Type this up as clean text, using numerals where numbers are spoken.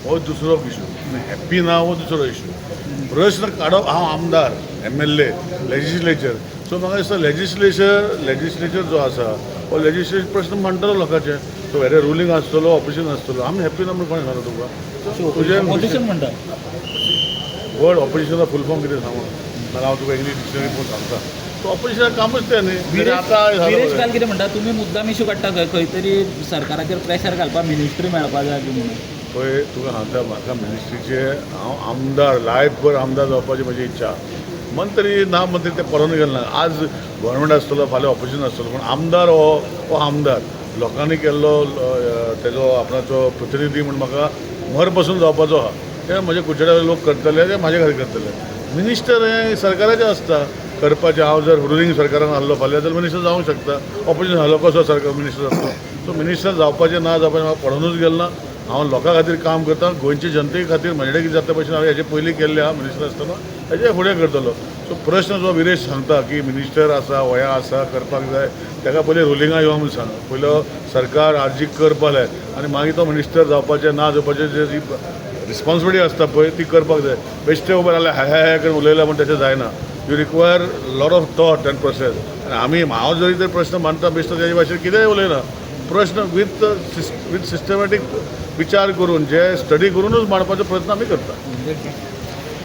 हो दुसरो issue. Happy ना हो दुसरो इशू. प्रश्न काडप हांव आमदार MLA लेजिस्लेचर. सो म्हाका दिसता लेजिस्लेचर जो आसा हो लेजिस्लेचर प्रश्न मांडटलो लोकांचे. सो वेरे रुलींग आसतलो ऑपोजिशन आसतलो. आमी हॅप्पी ना म्हणून कोणें सांगलो तुका. तुजें ऑपोजिशन म्हणटा वर्ड ऑपोजिशना फूल फॉर्म कितें सांगू नाल्यार हांव तुका इंग्लीश डिक्शनरी पळोवन सांगता. सो ऑपोजिशनाक कामूच तें न्ही. विरेश काल कितें म्हणटा तुमी मुद्दाम इशू काडटा खंय तरी सरकाराचेर प्रेशर घालपाक मिनिस्ट्री मेळपा जाय बी म्हणून. पळय तुका सांगता म्हाका मिनिस्ट्रीचे हांव आमदार लायफभर आमदार जावपाची म्हजी इच्छा. मंत्री ना मंत्री ते पडून गेले ना. आज गव्हर्मेंट आसतलो फाल्यां ऑपोजिशन आसतलो पूण आमदार हो आमदार लोकांनी केल्लो तेजो आपणाचो प्रतिनिधी म्हूण म्हाका मर बसून जावपाचो आहा. ते म्हजे कुडचड्याचे लोक करतले ते म्हाजे खातीर करतले. मिनिस्टर हें सरकाराचें आसता करपाचें. हांव जर रुलींग सरकारान आहलो फाल्यां जाल्यार मिनिस्टर जावंक शकता. ऑपोजिशन आहलो कसो सरकार मिनिस्टर आसलो. सो मिनिस्टर जावपाचें ना जावपाचें म्हाका पडूनच गेलें ना. हांव लोकां खातीर काम करता. गोंयचे जनते खातीर म्हजे कितें जाता भशेन हांवें हेजे पयलीं केल्लें आहा मिनिस्टर आसतना हेजे फुडें करतलो. सो प्रश्न जो विरेश सांगता की मिनिस्टर आसा वया आसा करपाक जाय ताका पयलीं रुलिंगां येवंक म्हूण सांग. पयलो सरकार अर्जी करपा जाय आनी मागीर तो मिनिस्टर जावपाचें ना जावपाचें जी रिस्पॉन्सिबिलिटी आसता पळय ती करपाक जाय. बेश्टे उबे रावले हाय करून उलयल्या म्हण तशें जायना. You require lot of thought end process. आनी आमी हांव जरी तर प्रश्न मांडटा बेश्टो तेजे भाशेन कितेंय उलयना. प्रश्न विथ सिस्टमॅटीक विचार करून जे स्टडी करूनच मांडपाचो प्रयत्न आमी करता.